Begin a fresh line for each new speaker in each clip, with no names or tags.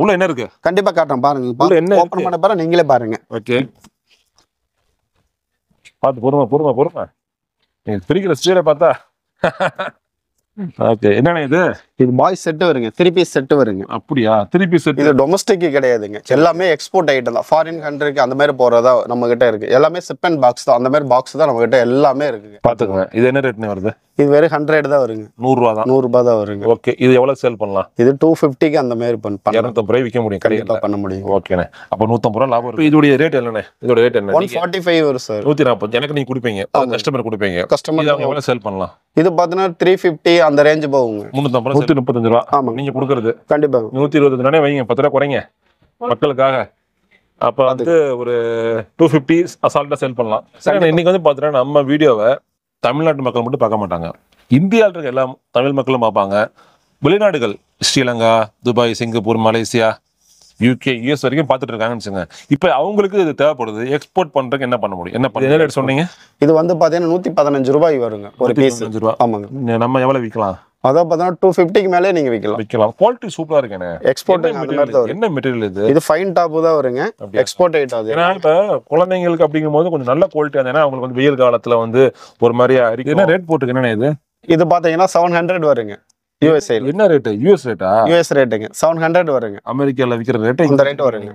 உள்ள என்ன இருக்கு?
கண்டிப்பா காட்டுறேன் பாருங்க.
உள்ள என்ன
ஓபன் பண்ண பாருங்க, நீங்களே பாருங்க.
ஓகே, பார்த்து பொறுமை. நீங்க பிரிக்கிற ஸ்பீடை பார்த்தா ஓகே. என்னண்ணே இது?
இது பாய்ஸ் செட் வருங்க, 3 பீஸ் செட் வருங்க.
அப்படியா? 3 பீஸ் செட்.
இது டொமஸ்டிக் கிடையாதுங்க, எல்லாமே எக்ஸ்போர்ட் ஐட்டம் தான். ஃபாரின் கண்ட்ரிக்கு அந்த மாதிரி போறதா நம்ம கிட்ட இருக்கு. எல்லாமே சிப் அண்ட் பாக்ஸ் தான், அந்த மாதிரி பாக்ஸ் தான் நம்ம கிட்ட எல்லாமே இருக்குங்க.
பாத்துக்கோங்க. இது என்ன ரேட்னு வருது?
இது வெறும் 100 தான் வருங்க.
100 ரூபா தான்.
100 ரூபாய் தான் வருங்க.
ஓகே. இது எவ்வளவு சேல் பண்ணலாம்?
இது 250க்கு அந்த மாதிரி
250 ரூபாய் விற்க முடியும்,
கண்டிப்பா பண்ண முடியும்.
ஓகேண்ணே. அப்ப 150 ரூபாய் லாபம் இருக்கு. இதோட ரேட் என்னண்ணே? இதோட ரேட் என்ன?
145 வரும் சார்.
140 எனக்கு நீங்க கொடுப்பீங்க, கஸ்டமர் கொடுப்பீங்க.
கஸ்டமர்
எவ்வளவு சேல் பண்ணலாம்?
இது பாத்தீங்கன்னா 350 அந்த ரேஞ்ச் போகுங்க.
135 ரூபா.
ஆமா,
நீங்க கொடுக்கறது
கண்டிப்பா
120 தானே வைங்க. 10 ரூபா குறைங்க மக்களுக்காக. அப்ப வந்து ஒரு 250 அசால்ட்டா சேல் பண்ணலாம். சரி, இன்னைக்கு வந்து பாத்தீங்கன்னா நம்ம வீடியோவை தமிழ்நாட்டு மக்கள் மட்டும் பார்க்க மாட்டாங்க, இந்தியாவில் இருக்க எல்லா தமிழ் மக்களும் பார்ப்பாங்க. வெளிநாடுகள் Sri Lanka, Dubai, Singapore, Malaysia, UK, US வரைக்கும் பார்த்துட்டு இருக்காங்கன்னு வச்சுங்க. இப்போ அவங்களுக்கு இது தேவைப்படுது, எக்ஸ்போர்ட் பண்றதுக்கு என்ன பண்ண முடியும்? என்ன ரேட் சொன்னீங்க?
இது வந்து பாத்தீங்கன்னா 115 ரூபாய் வருங்க ஒரு பீஸ்.
115 ரூபா.
ஆமாங்க.
நம்ம எவ்வளவு விற்கலாம்?
அதான் பாத்தீங்கன்னா 250க்கு மேலே நீங்க விற்கலாம்.
குவாலிட்டி சூப்பரா இருக்கேனே.
எக்ஸ்போர்ட்
என்ன மெட்டீரியல் இது?
இது ஃபைன் டாப் தான் வருங்க, எக்ஸ்போர்ட் ஐட்டம் அது.
ஏன்னா இப்ப குழந்தைங்களுக்கு அப்படிங்கும்போது கொஞ்சம் நல்ல குவாலிட்டி. ஏன்னா அவங்களுக்கு வந்து வெயில் காலத்துல வந்து ஒரு மாதிரியா இருக்கு. என்ன ரேட் போட்டுருக்கு? என்ன இது?
இது பாத்தீங்கன்னா 700 வருங்க. யூஎஸ்ஏ.
என்ன ரேட்? யூஎஸ் ரேட்டா?
யூஎஸ் ரேட்டுங்க 700 வருங்க.
அமெரிக்கால விக்கிற ரேட்
இந்த ரேட் வருங்க.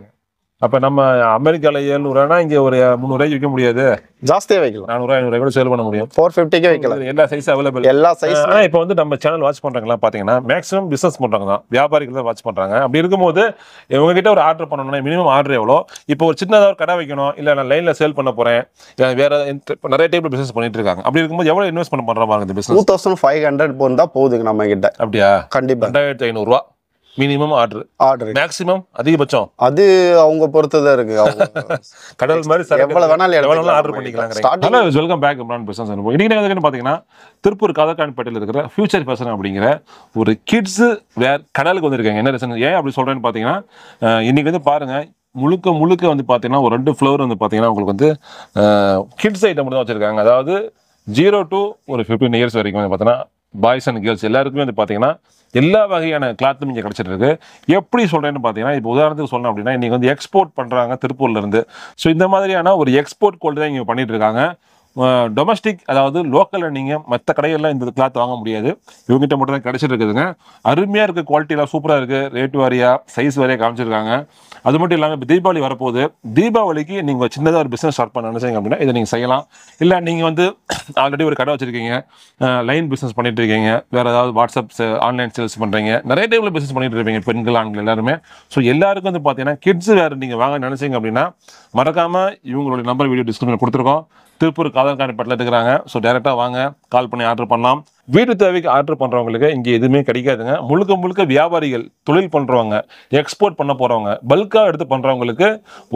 அப்ப நம்ம அமெரிக்கால 700 இங்க ஒரு 300 விற்க முடியாது.
ஜாஸ்தியா வைக்கலாம்.
400 500 கூட சேல் பண்ண முடியும்.
450க்கு வைக்கலாம்.
எல்லா சைஸ் அவைலபிள்.
எல்லா சைஸ்.
ஆனா இப்போ வந்து நம்ம சேனல் வாட்ச் பண்றாங்களா பாத்தீங்கன்னா மேக்ஸிமம் பிசினஸ் பண்றாங்க தான், வியாபாரிகள் தான் வாட்ச் பண்றாங்க. அப்படி இருக்கும்போது இவங்க கிட்ட ஒரு ஆர்டர் பண்ணணும்னா மினிமம் ஆர்டர் எவ்வளோ? இப்போ ஒரு சின்னதாக ஒரு கடை வைக்கணும், இல்ல நான் லைன்ல சேல் பண்ண போறேன், வேற நிறைய டைப்ல பிசினஸ் பண்ணிட்டு இருக்காங்க. அப்படி இருக்கும்போது எவ்வளவு இன்வெஸ்ட்மெண்ட் பண்ற பாருங்க இந்த பிசினஸ்?
2500 போந்தா போகுதுங்க நம்ம கிட்ட.
அப்படியா?
கண்டிப்பா
2500 ரூபா மினிமம் ஆர்டர். மேக்ஸிமம் அதிகபட்சம்
அது அவங்க பொறுத்ததா இருக்கு.
கடல் மாதிரி
எவ்வளவு வேணாலும்
ஆர்டர் பண்ணிக்கலாம். Welcome back Imran business. இன்னைக்கு பாத்தீங்கன்னா திருப்பூர் காதர்கான்பேட்டையில் இருக்கிற ஃபியூச்சர் ஃபேஷன் அப்படிங்கிற ஒரு கிட்ஸ் வேர் கடலுக்கு வந்திருக்காங்க. என்ன ரீசன் ஏன் அப்படி சொல்றேன்னு பாத்தீங்கன்னா, இன்னைக்கு வந்து பாருங்க முழுக்க வந்து பாத்தீங்கன்னா ஒரு 2 ஃப்ளோர் வந்து பாத்தீங்கன்னா உங்களுக்கு வந்து கிட்ஸ் ஐட்டம் தான் வச்சிருக்காங்க. அதாவது 0 to ஒரு 15 இயர்ஸ் வரைக்கும் வந்து பாத்தீங்கன்னா பாய்ஸ் அண்ட் கேர்ள்ஸ் எல்லாருக்குமே வந்து பாத்தீங்கன்னா எல்லா வகையான கிளாத்தும் இங்கே கிடைச்சிட்டு இருக்கு. எப்படி சொல்றேன்னு பார்த்தீங்கன்னா, இப்போ உதாரணத்துக்கு சொல்லணும் அப்படின்னா இன்னைக்கு வந்து எக்ஸ்போர்ட் பண்றாங்க திருப்பூர்ல இருந்து. ஸோ இந்த மாதிரியான ஒரு எக்ஸ்போர்ட் கோல்டு தான் இங்கே பண்ணிட்டு இருக்காங்க. டொமஸ்டிக், அதாவது லோக்கலில் நீங்கள் மற்ற கடைகளில் இந்த கிளாத் வாங்க முடியாது, இவங்ககிட்ட மட்டும் தான் கிடைச்சிட்டு இருக்குதுங்க. அருமையாக இருக்குது, குவாலிட்டியெல்லாம் சூப்பராக இருக்குது, ரேட் வாரியாக சைஸ் வாரியாக காமிச்சிருக்காங்க. அது மட்டும் இல்லாமல் இப்போ தீபாவளி வரப்போகுது, தீபாவளிக்கு நீங்கள் சின்னதாக ஒரு பிஸ்னஸ் ஸ்டார்ட் பண்ண நினைச்சீங்க அப்படின்னா இதை நீங்கள் செய்யலாம். இல்லை நீங்கள் வந்து ஆல்ரெடி ஒரு கடை வச்சுருக்கீங்க, லைன் பிஸ்னஸ் பண்ணிட்டு இருக்கீங்க, வேறு ஏதாவது வாட்ஸ்அப் ஆன்லைன் சேல்ஸ் பண்ணுறீங்க, நிறைய டைப்பில் பிஸ்னஸ் பண்ணிட்டு இருப்பீங்க பெண்கள் ஆண்கள் எல்லாருமே. ஸோ எல்லாருக்கும் வந்து பார்த்தீங்கன்னா கிட்ஸ் வேறு நீங்கள் வாங்க நினைச்சீங்க அப்படின்னா மறக்காமல் இவங்களுடைய நம்பர் வீடியோ டிஸ்கிரிப்ஷனில் கொடுத்துருக்கோம். திருப்பூர் காதர்கான்பேட்டையில் இருக்கிறாங்க. ஸோ டேரெக்டாக வாங்க, கால் பண்ணி ஆர்டர் பண்ணலாம். வீட்டு தேவைக்கு ஆர்டர் பண்ணுறவங்களுக்கு இங்கே எதுவுமே கிடைக்காதுங்க. முழுக்க வியாபாரிகள், தொழில் பண்ணுறவங்க, எக்ஸ்போர்ட் பண்ண போகிறவங்க, பல்காக எடுத்து பண்ணுறவங்களுக்கு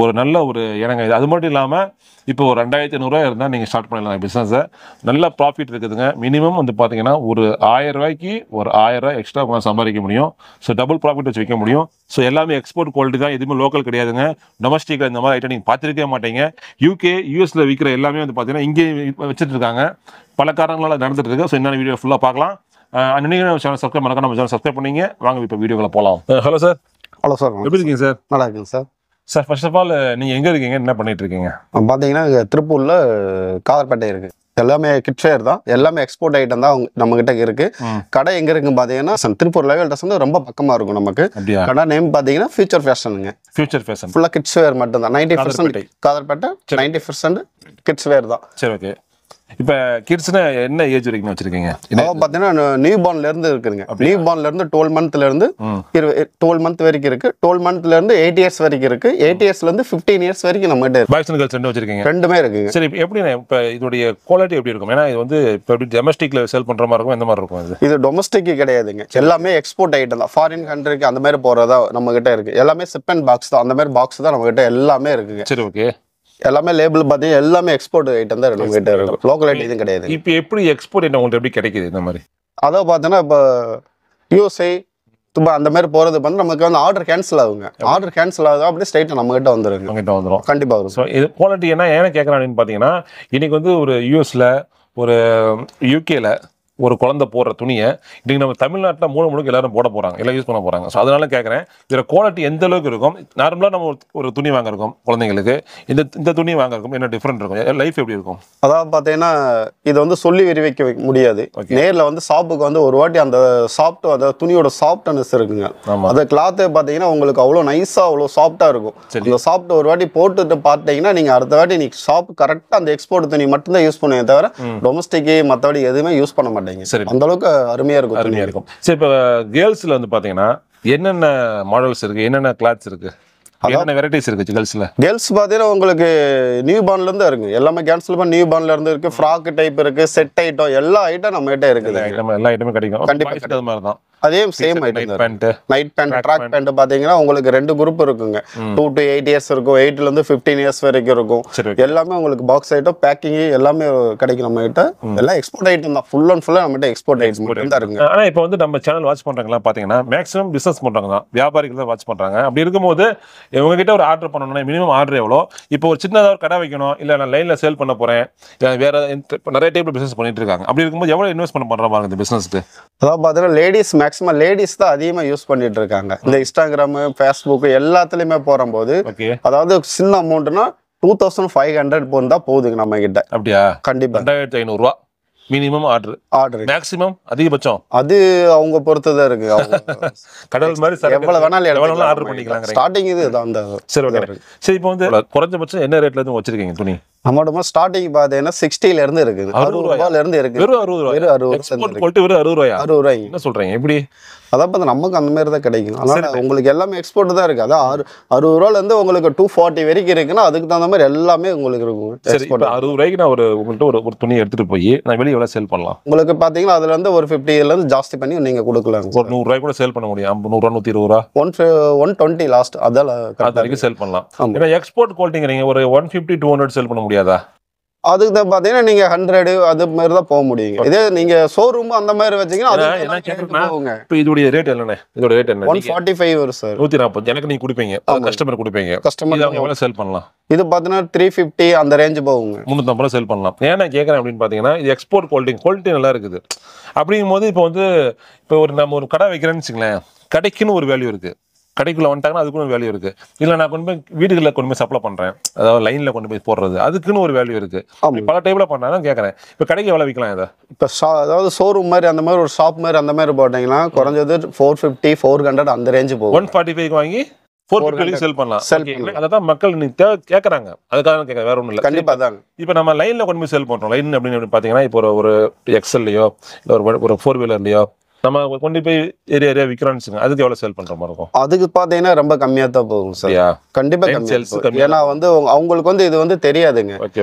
ஒரு நல்ல ஒரு இனங்க இது. அது மட்டும் இல்லாமல் இப்போ ஒரு 2500 இருந்தால் நீங்கள் ஸ்டார்ட் பண்ணலாம் பிஸ்னஸை. நல்ல ப்ராஃபிட் இருக்குதுங்க. மினிமம் வந்து பார்த்தீங்கன்னா ஒரு 1000 ரூபாய்க்கு ஒரு 1000 ரூபாய் எக்ஸ்ட்ரா சம்பாதிக்க முடியும். ஸோ டபுள் ப்ராஃபிட் வச்சு விற்க முடியும். ஸோ எல்லாமே எக்ஸ்போர்ட் குவாலிட்டி தான், எதுவுமே லோக்கல் கிடையாதுங்க. டொமஸ்டிக்கில் இந்த மாதிரி ஐட்டம் நீங்கள் பார்த்துருக்கவே மாட்டீங்க. யூகே, யூஎஸ்ல விற்கிற எல்லாமே வந்து பார்த்தீங்கன்னா இங்கே வச்சுட்டு இருக்காங்க. பல காரணங்களால் நடந்துட்டு இருக்கு. ஸோ என்னென்ன வீடியோ ஃபுல்லாக பார்க்கலாம். நீங்கள் சேனல் சப்ஸ்கிரைப் பண்ணாக்க நம்ம சேனல் சப்ஸ்கிரைப் பண்ணீங்க. வாங்க இப்போ வீடியோக்குள்ள போகலாம். Hello sir.
ஹலோ சார்,
எப்படி இருக்கீங்க சார்?
நல்லா இருக்குங்க sir.
Sir first of all நீங்கள் எங்கே இருக்கீங்க, என்ன பண்ணிட்டு இருக்கீங்க?
பார்த்தீங்கன்னா திருப்பூரில் காதர்பேட்டை இருக்கு. எல்லாமே கிட்வேர் தான், எல்லாமே எக்ஸ்போர்ட் ஐட்டம் தான் நம்ம கிட்ட இருக்கு. கடை எங்க இருக்குன்னு பாத்தீங்கன்னா திருப்பூர் லெவல் ட்ரெஸ் வந்து ரொம்ப பக்கமா இருக்கும் நமக்கு. கடை நேம் பாத்தீங்கன்னா ஃபியூச்சர் ஃபேஷனுங்க.
ஃபியூச்சர் ஃபேஷன்
ஃபுல்லா கிட்ஸ் வேர் மட்டும் தான். 90% காதர்பேட்டை 90% கிட்ஸ் வேர் தான்.
சரி, ஓகே. இப்போ கிட்ஸ்னா என்ன ஏஜ் வரைக்கும் வச்சிருக்கீங்க?
பார்த்தீங்கன்னா நியூ பார்ன்ல இருந்து இருக்குங்க. நியூ பார்ன்ல இருந்து 12 மந்த்ல இருந்து 12 மந்த் வரைக்கும் இருக்கு. 12 மந்த்ல இருந்து 8 இயர்ஸ் வரைக்கும் இருக்கு. 8 இயர்ஸ்ல இருந்து 15 இயர்ஸ் வரைக்கும் நம்ம கிட்ட
பாய்ஸ் அண்ட் கேர்ள்ஸ் ரெண்டும் வச்சிருக்கீங்க?
ரெண்டுமே இருக்குங்க.
சரி, எப்படி இப்போ இதோடைய குவாலிட்டி எப்படி இருக்கும்? ஏன்னா இது வந்து இப்போ எப்படி டொமஸ்டிக்ல சேல் பண்ற மாதிரி இருக்கும், எந்த மாதிரி இருக்கும்?
இது டொமஸ்டிக் கிடையாதுங்க, எல்லாமே எக்ஸ்போர்ட் ஐட்டம் தான். ஃபாரின் கண்ட்ரிக்கு அந்த மாதிரி போறதா நம்ம கிட்ட இருக்கு. எல்லாமே சிப் அண்ட் பாக்ஸ் தான், அந்த மாதிரி பாக்ஸ் தான் நம்ம கிட்ட எல்லாமே இருக்குங்க.
சரி, ஓகே.
எல்லாமே லேபிள் பார்த்தீங்கன்னா எல்லாமே எக்ஸ்போர்ட் ஐட்டம் தான் நம்ம கிட்ட இருக்கு. லோக்கல் ஐட்டம் எதுவும் கிடையாது.
இப்போ எப்படி எக்ஸ்போர்ட் ஐட்டம் உங்களுக்கு எப்படி கிடைக்குது இந்த மாதிரி?
அதான் பார்த்தோன்னா இப்போ யூஎஸ்ஐ துபாய் அந்த மாதிரி போகிறது வந்து நமக்கு வந்து ஆர்டர் கேன்சல் ஆகுங்க. ஆர்டர் கேன்சல் ஆகுது அப்படியே ஸ்ட்ரைட்டாக நம்ம கிட்ட வந்துருங்க.
நம்மகிட்ட வந்துடும்
கண்டிப்பாக வரும்.
ஸோ இது குவாலிட்டி என்ன ஏன்னா கேட்குறேன் அப்படின்னு பார்த்தீங்கன்னா, இன்னைக்கு வந்து ஒரு யூஎஸ்ல, ஒரு யூகேல, ஒரு குழந்தை போடுற துணியை இன்னைக்கு நம்ம தமிழ்நாட்டில் முழுக்க எல்லாரும் போட போறாங்க, எல்லாம் யூஸ் பண்ண போறாங்க. ஸோ அதனால கேட்குறேன், இதில் குவாலிட்டி எந்த அளவுக்கு இருக்கும்? நார்மலாக நம்ம ஒரு துணி வாங்கிருக்கோம் குழந்தைங்களுக்கு, இந்த துணி வாங்கிருக்கோம், என்ன டிஃப்ரெண்ட் இருக்கும்? லைஃப் எப்படி இருக்கும்?
அதாவது பார்த்தீங்கன்னா இது வந்து சொல்லி விரிவிக்க முடியாது. நேரில் வந்து ஷாப்புக்கு வந்து ஒரு வாட்டி அந்த சாஃப்ட், அதாவது துணியோட சாஃப்ட்னஸ் இருக்குங்க. அந்த கிளாத்து பார்த்தீங்கன்னா உங்களுக்கு அவ்வளோ நைஸாக அவ்வளோ சாஃப்டாக இருக்கும். அந்த சாஃப்ட் ஒரு வாட்டி போட்டுட்டு பார்த்தீங்கன்னா நீங்கள் அடுத்த வாட்டி நீ ஷாப் கரெக்டாக அந்த எக்ஸ்போர்ட் துணி மட்டும்தான் யூஸ் பண்ணுவீங்க தவிர டொமஸ்டிக்கு மற்றபடி எதுவுமே யூஸ் பண்ண மாட்டேங்க.
சரி,
அந்த அளவுக்கு அருமையா இருக்கும்.
சரி, இப்போ கேர்ள்ஸ்ல வந்து பாத்தீங்கன்னா என்னென்ன மாடல்ஸ் இருக்கு, என்னென்ன கிளாத்ஸ் இருக்கு, என்னென்ன வெரைட்டிஸ் இருக்கு கேர்ள்ஸ்ல?
கேர்ள்ஸ் பாத்தீங்கன்னா உங்களுக்கு நியூ பார்ன்ல இருந்து இருக்கு, எல்லாமே கேன்சல் பண்ணி நியூ பார்ன்ல இருந்து இருக்கு, ஃப்ராக் டைப் இருக்கு, செட் ஐட்டம், எல்லா ஐட்டம் நம்ம கிட்ட இருக்குது.
எல்லா ஐட்டமும் கிடைக்கும்
கண்டிப்பா.
அது மாதிரி தான்
அதே same item. Night pant, track pant பாத்தீங்கன்னா உங்களுக்கு 2 குரூப் இருக்குங்க. 2 to 8 இயர்ஸ் இருக்கும், 8 ல இருந்து 15 இயர்ஸ் வரைக்கும் இருக்கும். எல்லாமே உங்களுக்கு பாக்ஸ் ஐட்டம், பேக்கிங் எல்லாமே கிடைக்கும் நம்ம கிட்ட. எல்லாம் எக்ஸ்போர்ட் ஐட்டம் தான், ஃபுல் அண்ட் ஃபுல்லா நம்ம கிட்ட எக்ஸ்போர்ட் ஐட்டம் தான் இருக்குங்க.
ஆனா இப்போ வந்து நம்ம சேனல் வாட்ச் பண்றவங்க பாத்தீங்கன்னா மேக்ஸிமம் பிசினஸ் பண்றாங்க தான், வியாபாரிகள் தான் வாட்ச் பண்றாங்க. அப்படி இருக்கும்போது இவங்க கிட்ட ஒரு ஆர்டர் பண்ணணும்னா மினிமம் ஆர்டர் எவ்வளோ? இப்போ ஒரு சின்னதாக ஒரு கடை வைக்கணும், இல்லை நான் லைன்ல சேல் பண்ண போறேன், வேற நிறைய டைப்ல பிசினஸ் பண்ணிட்டு இருக்காங்க. அப்படி இருக்கும்போது எவ்வளவு இன்வெஸ்ட் பண்ற மாதிரி இந்த பிசினஸ்க்கு?
அதாவது பாத்தீங்கன்னா லேடிஸ், மேக்ஸிமம் லேடிஸ் தான் அதிகமாக யூஸ் பண்ணிட்டு இருக்காங்க. இந்த இன்ஸ்டாகிராம், ஃபேஸ்புக் எல்லாத்துலயுமே போகும்போது அதாவது சின்ன அமௌண்ட்னா 2500 போன் தான் போகுதுங்க நம்ம கிட்ட.
அப்படியா?
கண்டிப்பா
2500 ரூபா மினிமம் ஆர்டர். மேக்ஸிமம் அதிகபட்சம்
அது அவங்க பொறுத்ததான் இருக்கு.
கடல் மாதிரி
எவ்வளவு வேணாலும்
ஆர்டர் பண்ணிக்கலாம்.
ஸ்டார்டிங் இது அந்த.
சரி, ஓகே. சரி, இப்போ வந்து குறைஞ்சபட்சம் என்ன ரேட்ல இருந்து வச்சிருக்கீங்க துணி?
நம்மளோட ஸ்டார்டிங் பாத்தீங்கன்னா 60 ல இருந்து இருக்கு, 60 ரூபாயில இருந்து இருக்கு.
வெறும் 60 ரூபாய்? வெறும் 60 ரூபாயா?
60 ரூபாய்.
என்ன சொல்றீங்க? எப்படி?
அதான் பார்த்து நமக்கு அந்த மாதிரி தான் கிடைக்கும். அதனால உங்களுக்கு எல்லாமே எக்ஸ்போர்ட் தான் இருக்கு. அதான் 60 ரூபாயில இருந்து உங்களுக்கு 240 வரைக்கும் இருக்குன்னா அதுக்கு தகுந்த மாதிரி எல்லாமே உங்களுக்கு இருக்கும்.
சரி, 60 ரூபாய்க்கு நான் உங்கள்கிட்ட ஒரு துணி எடுத்துட்டு போய் நான் வெளியே எவ்வளவு சேல் பண்ணலாம்?
உங்களுக்கு பாத்தீங்கன்னா அதுல இருந்து ஒரு 50 ல இருந்து ஜாஸ்தி பண்ணி நீங்க கொடுக்கலாம்.
ஒரு 100 ரூபாய் கூட சேல் பண்ண முடியும். 100 ரூபா, 120 ரூபா,
120 லாஸ்ட் அதால
வரைக்கும் சேல் பண்ணலாம். ஏன்னா எக்ஸ்போர்ட் குவாலிட்டிங்கிறீங்க, ஒரு 150 200 சேல் பண்ண முடியாதா?
அதுக்கு தான் பாத்தீங்கன்னா நீங்க 100 அது மாதிரி தான் போக முடியுங்க. இதே நீங்க ஷோரூம் அந்த மாதிரி வச்சீங்கன்னா
இப்போ இதோட ரேட் என்னண்ணே? இதோட ரேட் என்ன?
145 வரும் சார்.
140 எனக்கு நீங்க கொடுப்பீங்க, கஸ்டமர் கொடுப்பீங்க.
கஸ்டமர்
எவ்வளவு சேல் பண்ணலாம்?
இது பாத்தீங்கன்னா 350 அந்த ரேஞ்ச் போகுங்க.
350 ரூபா சேல் பண்ணலாம். ஏன் நான் கேட்கறேன் அப்படின்னு பாத்தீங்கன்னா இது எக்ஸ்போர்ட் குவாலிட்டி நல்லா இருக்குது. அப்படிங்கும் போது இப்போ வந்து நம்ம ஒரு கடை வைக்கிறேன்னு வச்சுங்களேன், கடைக்குன்னு ஒரு வேல்யூ இருக்கு. கடைக்குள்ள வந்துட்டாங்கன்னா அதுக்குன்னு ஒரு வேல்யூ இருக்கு. இல்லை நான் கொண்டு போய் வீடுகளில் கொண்டு போய் சப்ளை பண்றேன், அதாவது லைன்ல கொண்டு போய் போடுறது, அதுக்குன்னு ஒரு வேல்யூ இருக்கு. பல டைப்ல பண்ணாலும் கேட்கறேன். இப்போ கடைக்கு எவ்வளவு விற்கலாம் இதை? இப்போ
அதாவது ஷோரூம் மாதிரி அந்த மாதிரி ஒரு ஷாப் மாதிரி அந்த மாதிரி போட்டீங்கன்னா குறைஞ்சது 450 400 அந்த ரேஞ்சு போகும்.
145 வாங்கி 450 சேல் பண்ணலாம். அதான் மக்கள் கேட்கறாங்க, அதுக்காக கேட்கறேன், வேற ஒன்றும் இல்லை.
கண்டிப்பா தான்.
இப்போ நம்ம லைன்ல கொண்டு போய் சேல் பண்றோம். லைன் அப்படின்னு பாத்தீங்கன்னா இப்போ ஒரு எக்ஸல்லையோ இல்லை ஒரு 4 வீலர்லையோ நம்ம கொண்டு போய் ஏரியா விற்கிறோம்னு அதுக்கு எவ்வளவு சேல் பண்ற மாதிரி இருக்கும்?
அதுக்கு பாத்தீங்கன்னா ரொம்ப கம்மியா தான் போகும் சார். கண்டிப்பா கம்மியா. ஏன்னா வந்து அவங்களுக்கு வந்து இது வந்து தெரியாதுங்க.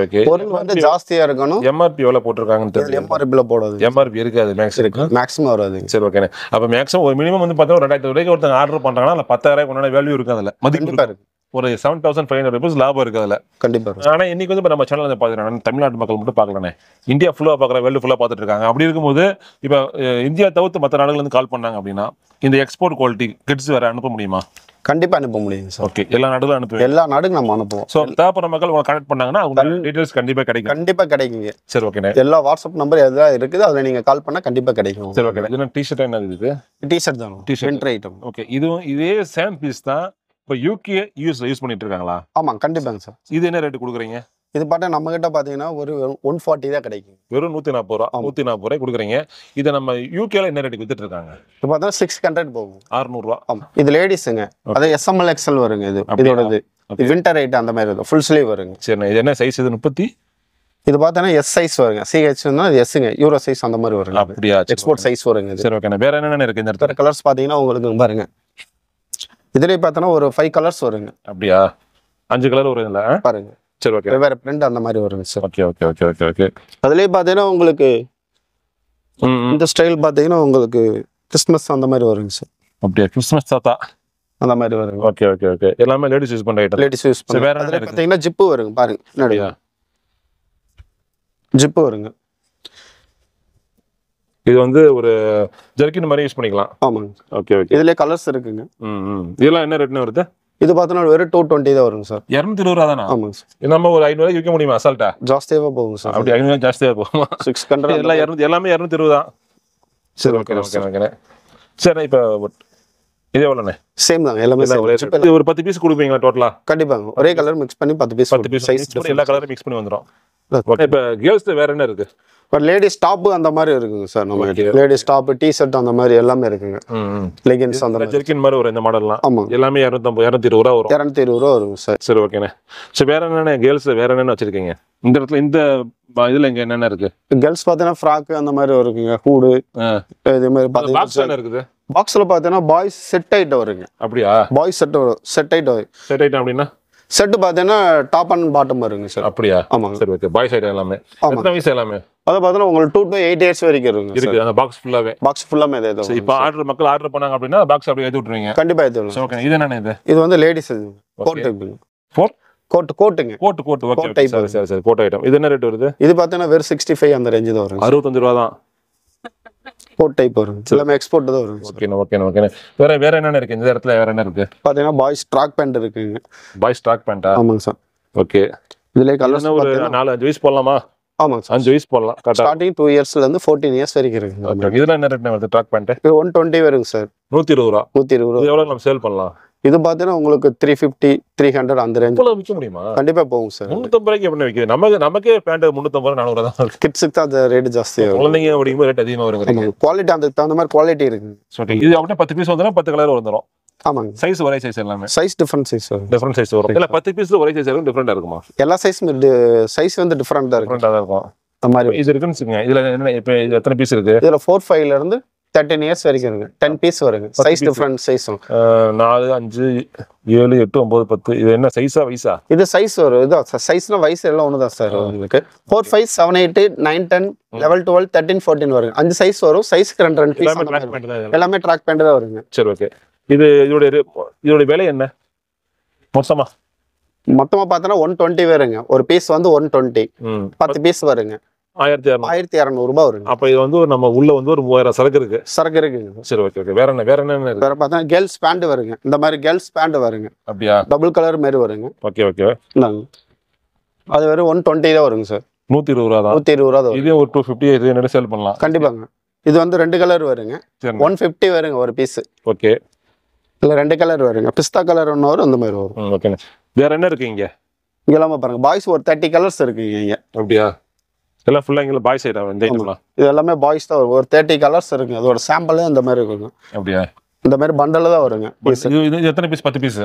பொருள் வந்து ஜாஸ்தியா இருக்கணும்.
எம்ஆர்பி எவ்வளவு போட்டிருக்காங்கன்னு தெரியல.
எம்ஆர்பில போடாது.
எம்ஆர்பி இருக்காது,
மேக்ஸிமம் வராது.
சரி, ஓகே. அப்ப மேக்ஸிமம் ஒரு மினிமம் வந்து பார்த்தா 2000 ரூபாய்க்கு ஒருத்தங்க ஆர்டர் பண்றாங்கன்னா அந்த 10,000 கொண்டாட வேல்யூ இருக்கு, அதுல மதிப்பு இருக்கு. ஒரு 7500 rupees லாபம் இருக்கு அதுல.
கண்டிப்பா.
ஆனா இன்னைக்கு வந்து நம்ம சேனல் பாத்தீங்கன்னா தமிழ்நாட்டு மக்கள் மட்டும் பாக்கலானே, இந்தியா ஃபுல்லா பாக்குற, வேர்ல்டு ஃபுல்லா பாத்துட்டு இருக்காங்க. அப்படி இருக்கும்போது இப்ப இந்தியா தவிர்த்து மற்ற நாடுகள் இருந்து கால் பண்ணாங்க அப்படின்னா இந்த எக்ஸ்போர்ட் குவாலிட்டி கிட்ஸ் வேற அனுப்ப முடியுமா?
கண்டிப்பா அனுப்ப முடியும் சார்.
ஓகே, எல்லா நாடுகளும் அனுப்புவோம்.
எல்லா நாடுக்கும் நம்ம அனுப்புவோம்.
சோ தேவைப்படுற மக்கள் உங்களை கனெக்ட் பண்ணாங்கன்னா அவங்க டீடைல்ஸ் கண்டிப்பா கிடைக்கும்.
கண்டிப்பா கிடைக்குங்க.
சரி, ஓகே.
எல்லா வாட்ஸ்அப் நம்பர் எதாவது இருக்குது, அதுல நீங்க கால் பண்ணா கண்டிப்பா கிடைக்கும்.
சரி, ஓகே. இது டி-ஷர்ட் என்ன இது?
டி-ஷர்ட் தான். T-shirt item.
ஓகே, இதுவும் இதே சேம் பீஸ் தான் இப்போ யூகே யூஎஸ்ல யூஸ் பண்ணிட்டு இருக்காங்களா?
ஆமா, கண்டிப்பாங்க சார்.
இது என்ன ரேட் கொடுக்குறீங்க?
இது பாட்டா நம்ம கிட்ட பாத்தீங்கன்னா ஒரு 140 தான் கிடைக்கும்.
வெறும் 140 ரூபா. 140 ரூபாய் கொடுக்குறீங்க. இதை நம்ம யூகேல என்ன ரேட்டுக்கு வித்துட்டு இருக்காங்க?
இப்போ பார்த்தா 600 போகும்.
600 ரூபா.
ஆமா, இது லேடிஸுங்க. அது எஸ்எம்எல் எக்ஸ்எல் வருங்க. இதோடது வின்டர் ஐட் அந்த மாதிரி இருக்கும். ஃபுல் ஸ்லீவ் வருங்க.
சரி, இது என்ன சைஸ்? இது 30.
இது பார்த்தீங்கன்னா எஸ் சைஸ் வருங்க. சிஹெச்னா இது எஸ்ங்க, யூரோ சைஸ் அந்த மாதிரி வருங்க.
அப்படியா?
எக்ஸ்போர்ட் சைஸ் வருங்க.
சரி, ஓகே. வேற என்னென்ன இருக்கு இந்த இடத்துல?
கலர்ஸ் பாத்தீங்கன்னா உங்களுக்கு பாருங்க, இதுலயே பார்த்தோன்னா ஒரு 5 கலர்ஸ் வருங்க.
அப்படியா? 5 கலர் வருதுல்ல
பாருங்க.
சரி, ஓகே.
வேற பிரிண்ட் அந்த மாதிரி வருங்க sir.
Okay, okay, okay, okay, okay.
அதுலயே பாத்தீங்கன்னா உங்களுக்கு இந்த ஸ்டைல் பாத்தீங்கன்னா உங்களுக்கு கிறிஸ்மஸ் அந்த மாதிரி வருங்க சார்.
அப்படியா? கிறிஸ்மஸ் தாத்தா
அந்த மாதிரி வருங்க.
Okay, okay, okay. எல்லாமே லேடிஸ் யூஸ் பண்ற ஐட்டம்.
லேடிஸ் யூஸ் பண்ற. வேற என்ன பாத்தீங்கன்னா ஜிப் வருங்க. பாருங்க, என்னடியா ஜிப் வருங்க.
இது வந்து ஒரு ஜர்க்கின் மாதிரி யூஸ் பண்ணிக்கலாம்.
ஆமாங்க.
Okay, okay.
இதுல கலர்ஸ் இருக்குங்க.
இதெல்லாம் என்ன ரேட்னு வருது?
இது பார்த்தோன்னா வெறும் 220 தான் வருங்க சார்.
220 ரூபா தானா?
ஆமாங்க சார்.
நம்ம ஒரு 500 விற்க முடியுமா அசால்ட்டா?
ஜாஸ்தியாவே போகும் சார்.
அப்படி 500 ஜாஸ்தியா போகுமா?
600
எல்லாமே 220 தான். சரி ஓகே ஓகே. சரி இப்போ இது எவ்வளோண்ணே?
சேம் தாங்க எல்லாமே
இது ஒரு 10 பீஸ் கொடுப்பீங்களா டோட்டலா?
கண்டிப்பாங்க ஒரே கலர் மிக்ஸ் பண்ணி 10 பீஸ்
சைஸ் எல்லா கலரும் மிக்ஸ் பண்ணி வந்துடும். இப்போ கேர்ள்ஸ் வேற என்ன இருக்கு?
பட் லேடிஸ் டாப் அந்த மாதிரி இருக்குங்க சார். நம்ம லேடிஸ் டாப் டி-ஷர்ட் அந்த மாதிரி எல்லாமே இருக்குங்க. லெகின்ஸ் அந்த மாதிரி
ஜெர்கின் மாதிரி ஒரு இந்த மாடல்லாம்
ஆமா
எல்லாமே 220 ரூபா வரும்.
220 ரூபா வருங்க சார்.
சரி ஓகேண்ணே. சரி வேற என்னென்ன கேர்ள்ஸ் வேற என்னென்ன வச்சிருக்கீங்க இந்த இடத்துல? இந்த இதுல இங்க என்னென்ன இருக்கு?
கேர்ள்ஸ் பார்த்தீங்கன்னா ஃப்ராக் அந்த மாதிரி இருக்குங்க, ஹூடு இதே மாதிரி
பாக்ஸ் என்ன இருக்குது?
பாக்ஸ்ல பார்த்தீங்கன்னா பாய்ஸ் செட் ஐட்டம் வருங்க.
அப்படியா?
Boys set item.
Set item அப்படின்னா
செட் பார்த்தீங்கன்னா டாப் அண்ட் பாட்டம் வருங்க சார்.
அப்படியா?
ஆமாங்க.
சரி ஓகே. பாய்ஸ் ஐட்டம் எல்லாமே எத்தனை வயசு எல்லாமே?
அதை பார்த்தீங்கன்னா உங்களுக்கு 2 to 8 இயர்ஸ் வரைக்கும்
இருக்கு அந்த பாக்ஸ் ஃபுல்லாவே.
பாக்ஸ் ஃபுல்லாமே இதே.
இப்போ மக்கள் ஆர்டர் பண்ணாங்க அப்படின்னா பாக்ஸ் அப்படியே ஏத்தி விட்டுருவீங்க?
கண்டிப்பா ஏத்தி விடுங்க.
ஓகே. இது என்னண்ணே?
இது வந்து லேடிஸ் கோட் டைப். கோட்டுங்க.
Coat okay. சரி கோட் ஐட்டம். இது என்ன ரேட் வருது?
இது பார்த்தீங்கன்னா வெறும் 65 அந்த ரேஞ்ச் தான் வரும்.
65 ரூபா தான்.
கோட் டைப் வரும். எல்லாமே எக்ஸ்போர்ட் தான் வரும்.
ஓகே. வேற என்னென்ன இருக்கு இந்த இடத்துல? வேற என்ன இருக்கு?
பார்த்தீங்கன்னா பாய்ஸ் ட்ராக் பேண்ட் இருக்குங்க.
பாய்ஸ் ட்ராக் பேண்டா?
ஆமாங்க சார்.
ஓகே.
இதுல கலர்ஸ்
ஒரு 4-5 வயசு போடலாமா?
ஆமாங்க சார்.
5 வயசு போடலாம்.
ஸ்டார்டிங் 2 இயர்ஸ்ல இருந்து 14 இயர்ஸ் வரைக்கும் இருக்கு.
இதெல்லாம் என்ன ரேட் வருது ட்ராக் பேண்ட்?
இது 120 வருங்க சார்.
120 ரூபா.
120 ரூபா.
எவ்வளவு நம்ம சேல் பண்ணலாம்?
இது பார்த்தீங்கன்னா உங்களுக்கு 350 300 அந்த ரேஞ்ச்
விற்க முடியுமா?
கண்டிப்பா போகும் சார்.
350 ரூபாய்க்கு எப்படி விற்குது? நமக்கே பேண்ட் 350 400 தான்.
கிட்ஸுக்கு தான் அந்த ரேட் ஜாஸ்தி ஆகும்.
குழந்தைங்க அப்படிங்கும்போது ரேட் அதிகமாக வருங்க.
குவாலிட்டி அதுக்கு தகுந்த மாதிரி குவாலிட்டி இருக்கு.
இது அப்படியே 10 பீஸ் வந்துடும், 10 கலர் வந்துடும்.
ஆமாங்க.
சைஸ் ஒரே சைஸ் எல்லாமே?
சைஸ் டிஃபரண்ட் சைஸ் வரும்.
டிஃபரண்ட் சைஸ் வரும். இல்ல 10 பீஸ்ல ஒரே சைஸ் இருக்கும், டிஃபரண்டா இருக்குமா?
எல்லா சைஸும் சைஸ் வந்து டிஃபரண்டா இருக்கும்.
டிஃபரண்டா தான் இருக்கும்.
அந்த மாதிரி
இது இருக்குன்னு வச்சுக்கோங்க. இதுல என்ன இப்போ எத்தனை பீஸ் இருக்கு?
இதுல 4-5ல இருந்து 13 இயர்ஸ் வரைக்கும் இருக்கு. 10 பீஸ் வருங்க. Size different size
4 5 7 8 9 10. இது என்ன சைஸா வயசா?
இது சைஸ் வரும். இது சைஸ்னா வயசு எல்லாம் ஒண்ணுதான் சார். உங்களுக்கு 4 5 7 8 9 10 11 12 13 14 வருங்க. 5 சைஸ் வரும். சைஸ்க்கு 2 பீஸ் எல்லாமே ட்ராக் பேண்ட் தான் வருங்க.
சரி ஓகே. இதோட விலை என்ன
மொத்தமா பார்த்தா 120 வருங்க. ஒரு பீஸ் வந்து 120. 10 பீஸ் வருங்க. 1200 ரூபாய் வருங்க.
அப்ப இது வந்து நம்ம உள்ள வந்து ஒரு 3000 சரக்கு இருக்குங்க. சரி ஓகே. வேற என்ன இருக்கு?
வேற பார்த்தா கேர்ள்ஸ் பேண்ட் வருங்க. இந்த மாதிரி கேர்ள்ஸ் பேண்ட் வருங்க.
அப்படியா?
டபுள் கலர் மாதிரி வருங்க.
ஓகே.
அது வெறும் 120 தான் வருங்க சார்.
120 ரூபா தான்.
120 ரூபா தான்.
இது ஒரு 250 இது என்ன சேல் பண்ணலாம்?
கண்டிப்பாங்க. இது வந்து 2 கலர் வருங்க. 150 வருங்க ஒரு பீஸ்.
ஓகே.
இல்ல 2 கலர் வருங்க. பிஸ்தா கலர் ஒன்று வரும், அந்த மாதிரி வரும்.
ஓகே. வேற என்ன இருக்கு இங்க?
இங்கெல்லாம் பாருங்க பாய்ஸ் ஒரு 30 கலர்ஸ் இருக்குங்க இங்க.
அப்படியா? எல்லாம் ஃபுல்லா இங்க பாய்ஸ் ஐட்டம் இந்த ஐட்டம்லாம்.
இது எல்லாமே பாய்ஸ் தான் வரும். ஒரு 30 கலர்ஸ் இருக்குங்க. அதோட சாம்பிள் இந்த மாதிரி இருக்குங்க.
அப்படியா?
இந்த மாதிரி பண்டல் தான் வருங்க.
இது எத்தனை பீஸ்? 10 பீஸ்.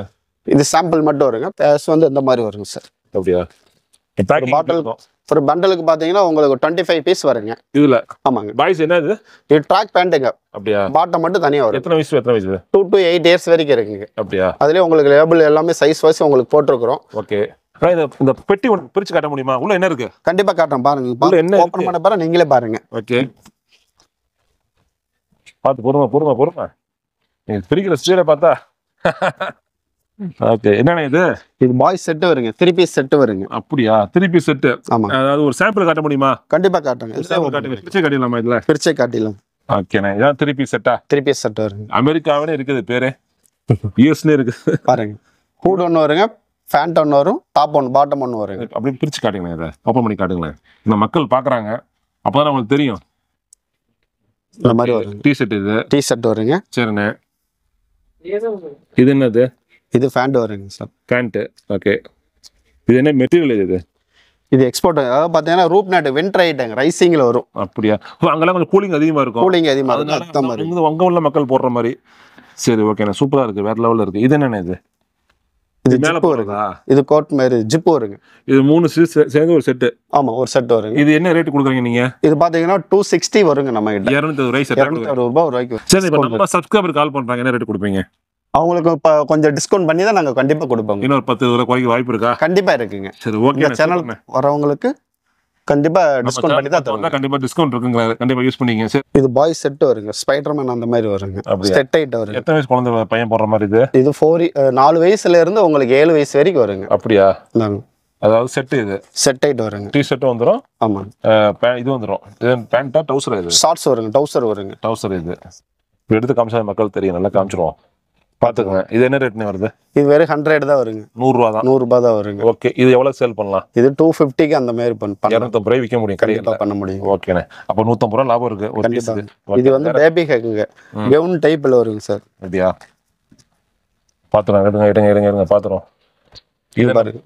இது சாம்பிள் மட்டும் வருங்க. பேஸ் வந்து இந்த மாதிரி வருங்க சார்.
அப்படியா?
பாட்டில் ஒரு பண்டலுக்கு பாத்தீங்கன்னா உங்களுக்கு 25 பீஸ் வருங்க.
இதுல
ஆமாங்க.
பாய்ஸ் என்ன இது?
இது ட்ராக் பேண்ட்டுங்க.
அப்படியா?
பாட்டம் மட்டும் தனியா வரும்.
எத்தனை வயசு
2 to 8 இயர்ஸ் வரைக்கும் இருக்குங்க.
அப்படியா?
அதுலயே உங்களுக்கு லேபிள் எல்லாமே சைஸ் வைஸ் உங்களுக்கு போட்டுருக்கோம்.
ஓகே. இந்த பெட்டி ஒன்று பிரிச்சு காட்ட முடியுமா? உள்ள என்ன இருக்கு?
கண்டிப்பா காட்டுறேன் பாருங்க.
என்ன
ஓபன் பண்ண பாருங்க, நீங்களே பாருங்க.
ஓகே. பாத்து பொறுமை. நீங்க பிரிக்கிற ஸ்பீட பார்த்தா ஓகே. என்னண்ணே இது?
இது பாய்ஸ் செட் வருங்க. 3 பீஸ் செட் வருங்க.
அப்படியா? 3 பீஸ் செட்.
ஆமா.
அதாவது ஒரு சாம்பிள் காட்ட முடியுமா?
கண்டிப்பா காட்டுங்க.
பிரிச்சு காட்டிடலாமா இதுல?
பிரிச்சே காட்டிடலாம்.
ஓகேண்ணே. இதான் 3 பீஸ் செட்டா?
3 பீஸ் செட் வருங்க.
அமெரிக்காவிலே இருக்குது பேரு, யூஎஸ்லயே இருக்கு.
பாருங்க. ஹூட் ஒன்று வருங்க, ஃபேண்ட் ஒன்று வரும், டாப் ஒன்று பாட்டம் ஒன்று வருங்க.
அப்படி பிரிச்சு காட்டுங்களேன். இதை ஓப்பன் பண்ணி காட்டுங்களேன். இந்த மக்கள் பாக்குறாங்க, அப்பதான் உங்களுக்கு தெரியும்.
இந்த மாதிரி வருங்க.
டி ஷர்ட் வருங்க. சரிண்ணே. இது என்னது?
இது ஃபேண்ட் வருங்க சார்.
பேண்ட். ஓகே. இது என்ன மெட்டீரியல்?
இது எக்ஸ்போர்ட். அதாவது பார்த்தீங்கன்னா ரூப் நாட் வின்டர் ஐட்டங்க ரைசிங்ல வரும்.
அப்படியா? அங்கெல்லாம் கொஞ்சம் கூலிங் அதிகமா இருக்கும்.
கூலிங் அதிகமா இருக்கும்.
அங்க உள்ள மக்கள் போடுற மாதிரி. சரி ஓகேண்ணே. சூப்பரா இருக்கு. வேற லெவல்ல இருக்கு. இது என்னண்ணே?
இது ஜிப் வருங்க. இது கோட் மாதிரி ஜிப் வருங்க. இது
3 சேர்ந்து ஒரு செட்.
ஆமா, ஒரு செட் வருங்க.
இது என்ன ரேட் கொடுக்குறீங்க நீங்க?
இது பாத்தீங்கன்னா 260 வருங்க. நம்ம கிட்ட
260
ரூபாய் ரூபாய்க்கு.
சரி, இப்போ நம்ம சப்ஸ்கிரைபர் கால் பண்றாங்க, என்ன ரேட் கொடுப்பீங்க?
அவங்களுக்கு கொஞ்சம் டிஸ்கவுண்ட் பண்ணி தான் நாங்க கண்டிப்பா கொடுப்போம்.
இன்னொரு 10 ரூபாய் குறைக்க வாய்ப்பு இருக்கா?
கண்டிப்பா இருக்குங்க.
சரி ஓகே.
சேனல் வரவங்களுக்கு கண்டிப்பா டிஸ்கவுண்ட் பண்ணி தான் தருவோம்.
கண்டிப்பா டிஸ்கவுண்ட் இருக்குங்க. கண்டிப்பா யூஸ் பண்ணீங்க. சரி.
இது பாய்ஸ் செட் வருங்க. ஸ்பைடர்மேன் அந்த மாதிரி வருங்க. செட் ஐட்டம் வருங்க.
எத்தனை வயசு குழந்தை பையன் போடுற மாதிரி இது?
இது 4 வயசுல இருந்து உங்களுக்கு 7 வயசு வரைக்கும் வருங்க.
அப்படியா? அதாவது செட். இது
செட் ஐட்டம் வருங்க.
டி ஷர்ட் வந்துரும்.
ஆமா.
இது வந்துரும். பேண்டா டவுசர்? இது
ஷார்ட்ஸ் வருங்க. டவுசர் வருங்க.
டவுசர். இது எடுத்து காமிச்சா மக்கள் தெரியும். நல்லா காமிச்சிருவோம். பாத்துக்கோங்க. இது என்ன ரேட்னு வருது?
இது வெறும் 100 தான் வருங்க.
100 ரூபா தான்.
100 ரூபாய் தான் வருங்க.
ஓகே. இது எவ்வளவு சேல் பண்ணலாம்?
இது 250க்கு அந்த மாதிரி
250 ரூபாய் விற்க முடியும்.
கண்டிப்பா பண்ண முடியும்.
ஓகேண்ணே. அப்போ 150 ரூபா லாபம் இருக்கு ஒரு பீஸ்.
இது வந்து பேபி ஹேக்குங்க. கவுன் டைப்ல வருங்க சார்.
அப்படியா? பாத்துறோம். எடுங்க பாத்துறோம். இது பாருங்க.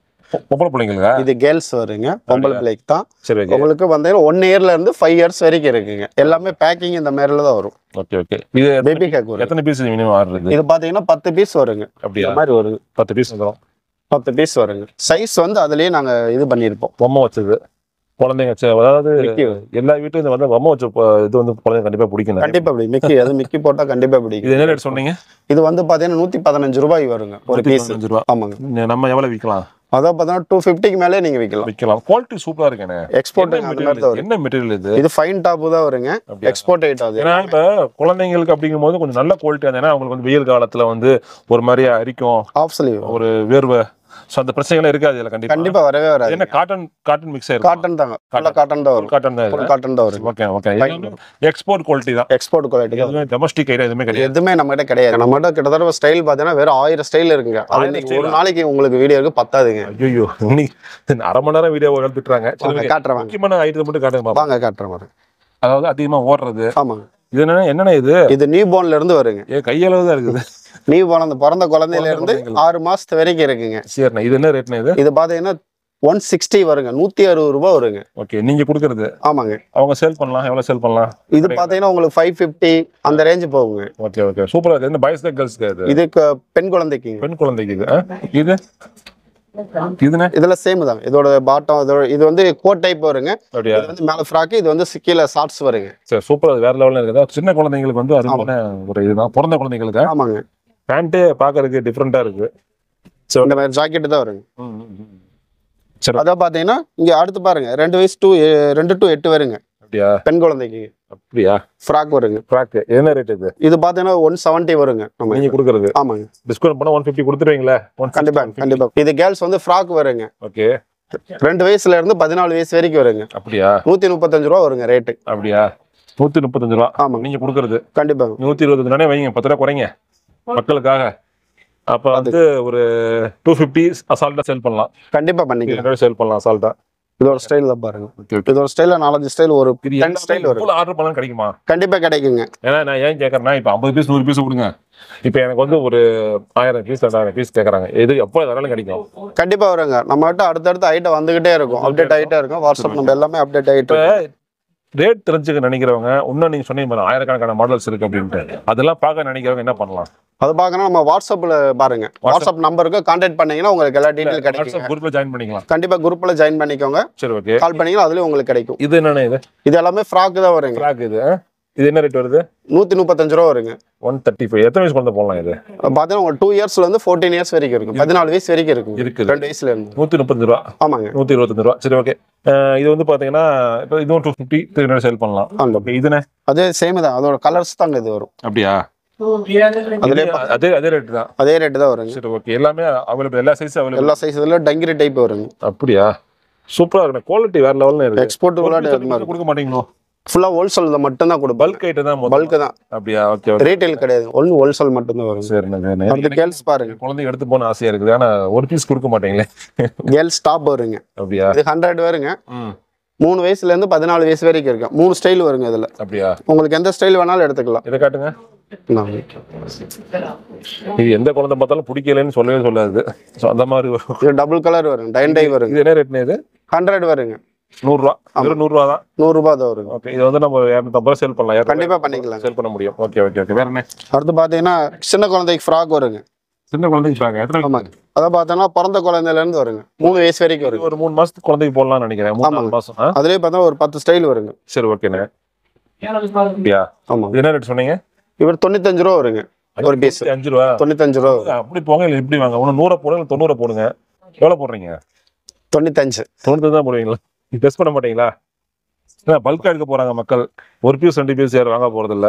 பொம்பளை பிள்ளைங்களா? இது
கேர்ள்ஸ் வருங்க. பொம்பளை பிள்ளைக்கு தான்.
சரி.
உங்களுக்கு வந்து 1 இயர்ல இருந்து 5 இயர்ஸ் வரைக்கும் இருக்குங்க. எல்லாமே பேக்கிங் இந்த மாதிரில தான் வரும்.
ஓகே. இது
பேபி ஹேக் வரும்.
எத்தனை பீஸ் மினிமம் ஆர்டர் இது?
இது பாத்தீங்கன்னா 10 பீஸ் வருங்க.
அப்படியே
இந்த மாதிரி ஒரு
10 பீஸ் வந்துரும்.
10 பீஸ் வருங்க. சைஸ் வந்து அதுலயே நாங்க இது பண்ணிருப்போம்.
பொம்மை வச்சது குழந்தைங்க அதாவது எல்லா வீட்லயும் இந்த வந்து பொம்மை வச்ச இது வந்து குழந்தைங்க கண்டிப்பா பிடிக்கும்.
கண்டிப்பா பிடிக்கும். மிக்கி அது மிக்கி போட்டா கண்டிப்பா பிடிக்கும்.
இது என்ன ரேட் சொன்னீங்க?
இது வந்து பாத்தீங்கன்னா 115 ரூபாய் வருங்க ஒரு பீஸ்.
115 ரூபாய்.
ஆமாங்க.
நம்ம எவ்வளவு விக்கலாம்?
அதான் பார்த்தா 250க்கு மேலே நீங்க விக்கலாம்.
குவாலிட்டி சூப்பரா இருக்குண்ணே.
எக்ஸ்போர்ட் அந்த மாதிரி தான் வரும்.
என்ன மெட்டீரியல் இது?
இது ஃபைன் டாப் தான் வருங்க. எக்ஸ்போர்ட் ஐட்டம் அது.
ஏன்னா இப்ப குழந்தைங்களுக்கு அப்படிங்கும்போது கொஞ்சம் நல்ல குவாலிட்டி இருந்ததுன்னா அவங்களுக்கு வந்து வெயில் காலத்துல வந்து ஒரு மாதிரி அரிக்கும்,
ஆஃப் ஸ்லீவ்,
ஒரு வேர்வை, சோ அந்த பிரச்சனைகள் இருக்காது இதுல.
கண்டிப்பா வரவே வராது.
என்ன காட்டன் மிக்ஸ் ஆயிரும்.
காட்டன் தாங்க. காட்டன் தான் வரும்.
காட்டன் தான் வரும். ஓகே. எக்ஸ்போர்ட் குவாலிட்டி தான்.
Export quality.
எதுவுமே டொமஸ்டிக் ஐட்டம் எதுவுமே கிடையாது.
எதுவுமே நம்ம கிட்ட கிடையாது. நம்ம கிட்ட கிட்டத்தட்ட ஸ்டைல் பாத்தீங்கன்னா வேற 1000 ஸ்டைல் இருக்குங்க. அது ஒரு நாளைக்கு உங்களுக்கு வீடியோக்கு பத்தாதுங்க.
ஐயோ, இன்னைக்கு அரை மணி நேரம் வீடியோ எடுத்துட்டாங்க.
காட்டுறேன்.
முக்கியமான ஐட்டத்தை மட்டும் காட்டுங்க.
வாங்க காட்டுறேன் பாருங்க.
அதாவது அதிகமா ஓடுறது.
ஆமாங்க.
இது என்னன்னா இது
நியூ பார்ன்ல இருந்து வருங்க.
கையளவு தான் இருக்குது.
நியூ பார்ன் அந்த பிறந்த குழந்தையில இருந்து 6 மாசத்து வரைக்கும் இருக்குங்க.
சரிண்ணா. இது என்ன ரேட்னா? இது
பாத்தீங்கன்னா 160 வருங்க. 160 ரூபாய் வருங்க.
ஓகே. நீங்க கொடுக்கறது?
ஆமாங்க.
அவங்க சேல் பண்ணலாம். எவ்வளவு சேல் பண்ணலாம்?
இது பாத்தீங்கன்னா உங்களுக்கு 550 அந்த ரேஞ்ச் போகுங்க.
ஓகே. சூப்பரா இருக்கு. இந்த பாய்ஸ் கேர்ள்ஸ்க்கு இது?
இது பெண் குழந்தைக்கு.
இது இதுனே
இதுல சேம் தான். இதோட பாட்டம் இது வந்து கோட் டைப் வருங்க. இது வந்து மேல ஃப்ராக், இது வந்து கீழ ஷார்ட்ஸ் வருங்க.
சரி, சூப்பரா வேற லெவல்ல இருக்குது. சின்ன குழந்தைங்களுக்கு வந்து அருமையான ஒரு இதுதான். பிறந்த குழந்தைங்களுக்கு.
ஆமாங்க.
பேண்ட் பாக்குறதுக்கு டிஃபரெண்டா இருக்கு.
சோ இந்த மாதிரி ஜாக்கெட் தான் வருங்க. சரி. அத பாத்தீங்கன்னா இங்க அடுத்து பாருங்க 2 வயசு 2 to 8 வருங்க. அப்படியே பெண் குழந்தைக்கு. அப்படியே ஃப்ராக் வருங்க. ஃப்ராக் என்ன ரேட் இது? இது பாத்தீங்கன்னா 170 வருங்க. நீங்க கொடுக்கிறது? ஆமாங்க. டிஸ்கவுண்ட் பண்ணா 150 கொடுத்துருவீங்களா? கண்டிப்பா. இது கேர்ள்ஸ் வந்து ஃப்ராக் வருங்க. ஓகே. 2 வயசுல இருந்து 14 வயசு வரைக்கும் வருங்க. அப்படியே 135 ரூபாய் வருங்க ரேட். அப்படியே 135 ரூபாய். ஆமா. நீங்க கொடுக்கிறது? கண்டிப்பா. 120 தானே வைங்க. 10 ரூபாய் குறைங்க மக்களுக்காக. அப்ப வந்து ஒரு 250 அசால்ட்டா சேல் பண்ணலாம். கண்டிப்பா பண்ணிக்கலாம். சேல் பண்ணலாம் அசால்ட்டா. இதோட ஸ்டைல் தான் பாருங்க. இதோட ஸ்டைல்ல 4 ஸ்டைல் ஒரு 10 ஸ்டைல் வரும். ஃபுல் ஆர்டர் பண்ணா கிடைக்குமா? கண்டிப்பா கிடைக்குங்க. ஏன்னா நான் ஏன் கேக்குறேன்னா இப்ப 50 பீஸ் 100 பீஸ் கொடுங்க. இப்போ எனக்கு வந்து ஒரு 1000 பீஸ் 2000 பீஸ் கேக்குறாங்க. எது எப்போ வேணாலும் கிடைக்கும். கண்டிப்பா வருங்க. நம்ம கிட்ட அடுத்தடுத்து ஐட்டம் வந்துகிட்டே இருக்கும். அப்டேட் ஆயிட்டே இருக்கும். வாட்ஸ்அப் நம்ம எல்லாமே அப்டேட் ஆயிட்டு. ரேட் தெரிஞ்சுக்க நினைக்கிறவங்க இன்னும் நீங்க சொன்னீங்க ஆயிரக்கணக்கான மாடல்ஸ் இருக்கு அப்படின்ட்டு அதெல்லாம் பார்க்க நினைக்கிறவங்க என்ன பண்ணலாம்? அது பார்க்கணும் நம்ம வாட்ஸ்அப்ல பாருங்க. வாட்ஸ்அப் நம்பருக்கு கான்டாக்ட் பண்ணீங்கன்னா உங்களுக்கு எல்லா டீடைல் கிடைக்கும். வாட்ஸ்அப் குரூப்ல ஜாயின் பண்ணிக்கலாம். கண்டிப்பா குரூப்ல ஜாயின் பண்ணிக்கோங்க. சரி, ஓகே. கால் பண்ணீங்கன்னா அதுலயும் உங்களுக்கு கிடைக்கும். இது என்னன்னா இது எல்லாமே ஃப்ராக் தான் வருங்க. ஃப்ராக் இது என்ன ரேட் வருது? 135 ரூபாய் வருங்க. 135. எத்தனை வயசு குழந்தை போடலாம் இது? பாத்தீங்கன்னா உங்களுக்கு 2 இயர்ஸ்ல இருந்து 14 இயர்ஸ் வரைக்கும் இருக்கும். 14 வயசு வரைக்கும் இருக்கும். 2 வயசுல இருந்து 135 ரூபாய். ஆமாங்க. 125 ரூபாய். சரி, ஓகே. இது வந்து பாத்தீங்கன்னா இப்போ இதுவும் 250 300 சேல் பண்ணலாம். ஓகே. இதுனே அதே சேம் தான். அதோட கலர்ஸ் தாங்க இது வரும். அப்படியே அதே ரேட் தான். அதே ரேட் தான் வருங்க. சரி, ஓகே. எல்லாமே அவைலபிள். எல்லா சைஸ் அவைலபிள். எல்லா சைஸ் இதுல டங்கிரி டைப் வருங்க. அப்படியே சூப்பரா இருக்கு. குவாலிட்டி வேற லெவல்ல இருக்கு. எக்ஸ்போர்ட் கொடுக்க மாட்டீங்களோ? ஃபுல்லா ஹோல்சேல்ல மட்டும் தான் கொடுப்போம். பல்க் ஐட்டம் தான். பல்க் தான். அப்படியே ஓகே. ரீட்டைல் கிடையாது. ஒன்லி ஹோல்சேல் மட்டும் தான் வரும். சரிங்க. அந்த கேர்ள்ஸ் பாருங்க. குழந்தைங்க எடுத்து போன ஆசையா இருக்குது. ஆனா ஒரு பீஸ் கொடுக்க மாட்டீங்களே. கேர்ள்ஸ் டாப் வருங்க. அப்படியே இது 100 வருங்க. 3 வயசுல இருந்து 14 வயசு வரைக்கும் இருக்கு. 3 ஸ்டைல் வருங்க இதுல. அப்படியே உங்களுக்கு எந்த ஸ்டைல் வேணாலும் எடுத்துக்கலாம். இத காட்டுங்க. இது எந்த குழந்தை பார்த்தாலும் பிடிக்கலன்னு சொல்லவே சொல்லாது. சோ அந்த மாதிரி இது டபுள் கலர் வரும். டை வரும். இது என்ன ரேட்னு? இது 100 வருங்க. 100 ரூபாய். வெறும் 100 ரூபாய் தான். 100 ரூபாய் தான் வரும். ஓகே. இது வந்து நம்ம 250 ரூபாய் சேல் பண்ணலாம். கண்டிப்பா பண்ணிக்கலாம். சேல் பண்ண முடியும். ஓகே. வேற என்ன? அடுத்து பாத்தீங்கன்னா சின்ன குழந்தைக்கு ஃப்ராக் வருங்க. சின்ன குழந்தைக்கு ஃப்ராக் எத்தனை? ஆமாங்க. அத பார்த்தா பிறந்த குழந்தையில இருந்து வருங்க. 3 வயசு வரைக்கும் வரும். ஒரு 3 மாசத்துக்கு குழந்தைக்கு போடலாம்னு நினைக்கிறேன். 3 மாசம். அதுலயே பார்த்தா ஒரு 10 ஸ்டைல் வருங்க. சரி, ஓகேண்ணே. யா. ஆமா. என்ன ரேட் சொன்னீங்க? இவர் 95 ரூபாய் வருங்க. ஒரு பீஸ் 5 ரூபாய். 95 ரூபாய். அப்படி போங்க இல்ல இப்படி வாங்க. 100 போடுங்க 90 போடுங்க. எவ்வளவு போடுறீங்க? 95 தான் போடுவீங்களா? டெஸ்ட் பண்ண மாட்டீங்களா? பல்கா எடுக்க போறாங்க மக்கள். ஒரு பீஸ் 2 பீஸ் யாரும் வாங்க போறது இல்ல.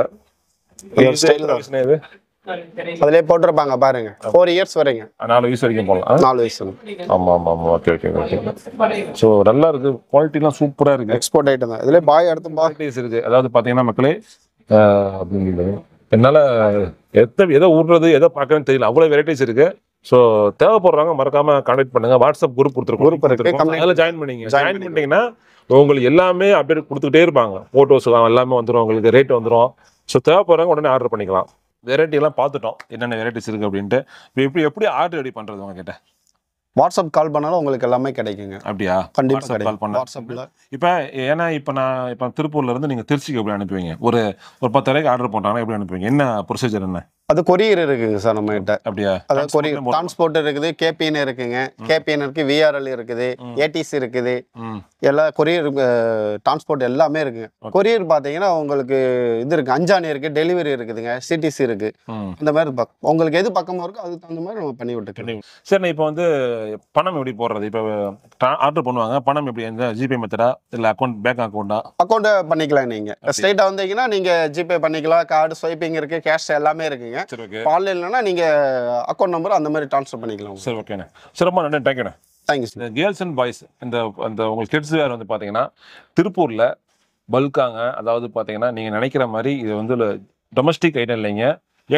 இது அதுலயே போட்டுருப்பாங்க பாருங்க. 4 இயர்ஸ் வரைக்கும். 4 வயசு வரைக்கும் போடலாம். 4 வயசு. ஆமா. ஓகே. சோ நல்லா இருக்கு. குவாலிட்டி எல்லாம் சூப்பரா இருக்கு. எக்ஸ்போர்ட் ஐட்டம் தான். இதுல பாய் அடுத்து பாய் இருக்கு. அதாவது பாத்தீங்கன்னா மக்களே
என்னால் எதை ஊடுறது எதை பார்க்கறதுன்னு தெரியல, அவ்வளோ வெரைட்டிஸ் இருக்கு. ஸோ தேவைப்படுறாங்க மறக்காம கான்டாக்ட் பண்ணுங்க. வாட்ஸ்அப் குரூப் கொடுத்துருக்கோம், அதில் ஜாயின் பண்ணிட்டீங்கன்னா உங்களுக்கு எல்லாமே அப்டேட் கொடுத்துக்கிட்டே இருப்பாங்க. ஃபோட்டோஸ் எல்லாமே வந்துடும், உங்களுக்கு ரேட் வந்துடும். ஸோ தேவைப்படுறவங்க உடனே ஆர்டர் பண்ணிக்கலாம். வெரைட்டி எல்லாம் பார்த்துட்டோம் என்னென்ன வெரைட்டிஸ் இருக்கு அப்படின்ட்டு. இப்போ எப்படி ஆர்டர் ரெடி பண்றது உங்ககிட்ட?
வாட்ஸ்அப் கால் பண்ணாலும் உங்களுக்கு எல்லாமே கிடைக்குங்க.
அப்படியா?
கண்டிப்பா
கால் பண்ண
வாட்ஸ்அப்ல.
இப்போ ஏன்னா இப்போ திருப்பூர்ல இருந்து நீங்க திருச்சிக்கு எப்படி அனுப்புவீங்க? ஒரு 10 ஆர்டர் போட்டாங்கன்னா எப்படி அனுப்புவீங்க? என்ன ப்ரொசீஜர் என்ன?
அது கொரியர் இருக்குங்க சார் நம்ம கிட்ட.
அப்படியா?
அதாவது கொரியர் டிரான்ஸ்போர்ட் இருக்குது, கேபிஎன் இருக்குங்க, கேபிஎன் இருக்கு, விஆர்எல் இருக்குது, ஏடிசி இருக்குது, எல்லா கொரியர் டிரான்ஸ்போர்ட் எல்லாமே இருக்குங்க. கொரியர் பார்த்தீங்கன்னா உங்களுக்கு இது இருக்கு, அஞ்சானி இருக்கு, டெலிவரி இருக்குதுங்க, சிடிசி இருக்கு. இந்த மாதிரி உங்களுக்கு எது பக்கமாக இருக்கோ அதுக்கு தகுந்த மாதிரி நம்ம பண்ணி விட்டுருக்கோம்.
சரி, இப்போ வந்து பணம் எப்படி போடுறது? இப்போ ஆர்டர் பண்ணுவாங்க, பணம் எப்படி? எந்த ஜிபே மெத்தடா இல்லை அக்கௌண்ட், பேங்க் அக்கௌண்டா?
அக்கௌண்ட் பண்ணிக்கலாம். நீங்க ஸ்ட்ரைட்டா வந்தீங்கன்னா நீங்க ஜிபே பண்ணிக்கலாம், கார்டு ஸ்வைப்பிங் இருக்கு, கேஷ் எல்லாமே இருக்குங்க. ஆன்லைன்லனா நீங்க அக்கௌண்ட் நம்பர் அந்த மாதிரி ட்ரான்ஸ்ஃபர் பண்ணிக்கலாம்.
சரி, ஓகேண்ணே. சரி, ரொம்ப நன்றி. தேங்க்யூண்ணே.
Thank you sir.
Girls and boys இந்த உங்களுக்கு கிட்ஸ் வேர் வந்து பார்த்தீங்கன்னா திருப்பூரில் பல்காங்க. அதாவது பார்த்தீங்கன்னா நீங்கள் நினைக்கிற மாதிரி இது வந்து டொமஸ்டிக் ஐட்டம் இல்லைங்க,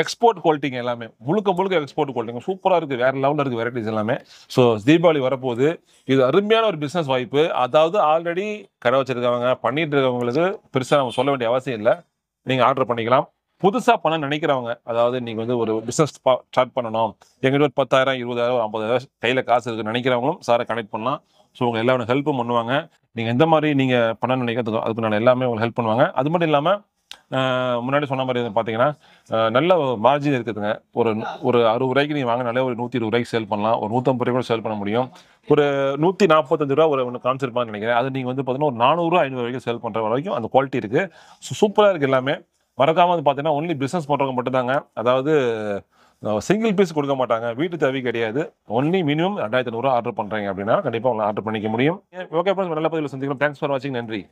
எக்ஸ்போர்ட் குவாலிட்டிங்க. எல்லாமே முழுக்க எக்ஸ்போர்ட் குவாலிட்டிங்க. சூப்பராக இருக்குது, வேறு லெவலில் இருக்குது வெரைட்டிஸ் எல்லாமே. ஸோ தீபாவளி வரப்போகுது, இது அருமையான ஒரு பிஸ்னஸ் வாய்ப்பு. அதாவது ஆல்ரெடி கடை வச்சுருக்கவங்க, பண்ணிட்டு இருக்கவங்களுக்கு பெருசாக நம்ம சொல்ல வேண்டிய அவசியம் இல்லை. நீங்கள் ஆர்டர் பண்ணிக்கலாம். புதுசாக பண்ண நினைக்கிறவங்க, அதாவது நீங்கள் வந்து ஒரு பிஸ்னஸ் ஸ்டார்ட் பண்ணணும், எங்கிட்ட ஒரு 10,000 20,000 ஒரு 50,000 கையில் காசு இருக்குது நினைக்கிறவங்களும் சாரை கனெக்ட் பண்ணலாம். ஸோ உங்கள் எல்லா ஹெல்ப்பும் பண்ணுவாங்க. நீங்கள் எந்த மாதிரி நீங்கள் பண்ண நினைக்கிறதுக்கோ அதுக்கு நான் எல்லாமே உங்களுக்கு ஹெல்ப் பண்ணுவாங்க. அது மட்டும் இல்லாமல் முன்னாடி சொன்ன மாதிரி பார்த்தீங்கன்னா நல்ல மார்ஜின் இருக்குதுங்க. ஒரு 60 ரூபாய்க்கு நீங்கள் வாங்கினாலே ஒரு 120 ரூபாய்க்கு சேல் பண்ணலாம், ஒரு 150 ரூபாய் கூட சேல் பண்ண முடியும். ஒரு 145 ரூபா ஒரு ஒன்று காமிச்சிருப்பான்னு நினைக்கிறேன். அது நீங்கள் வந்து பார்த்தீங்கன்னா ஒரு 400 500 வரைக்கும் சேல் பண்ணுற வரைக்கும் அந்த குவாலிட்டி இருக்குது. ஸோ சூப்பராக இருக்குது எல்லாமே. மறக்காம வந்து பார்த்தீங்கன்னா ஒன்லி பிஸ்னஸ் பண்ணுறவங்க மட்டும்தாங்க. அதாவது சிங்கிள் பீஸ் கொடுக்க மாட்டாங்க, வீட்டு தேவை கிடையாது. ஒன்லி மினிமம் 2500 ஆர்டர் பண்ணுறீங்க அப்படின்னா கண்டிப்பாக உங்களை ஆர்டர் பண்ணிக்க முடியும். ஓகே ஃப்ரெண்ட்ஸ், நல்ல பதிவில் சந்திக்கிறோம். தேங்க்ஸ் ஃபார் வாட்சிங். நன்றி.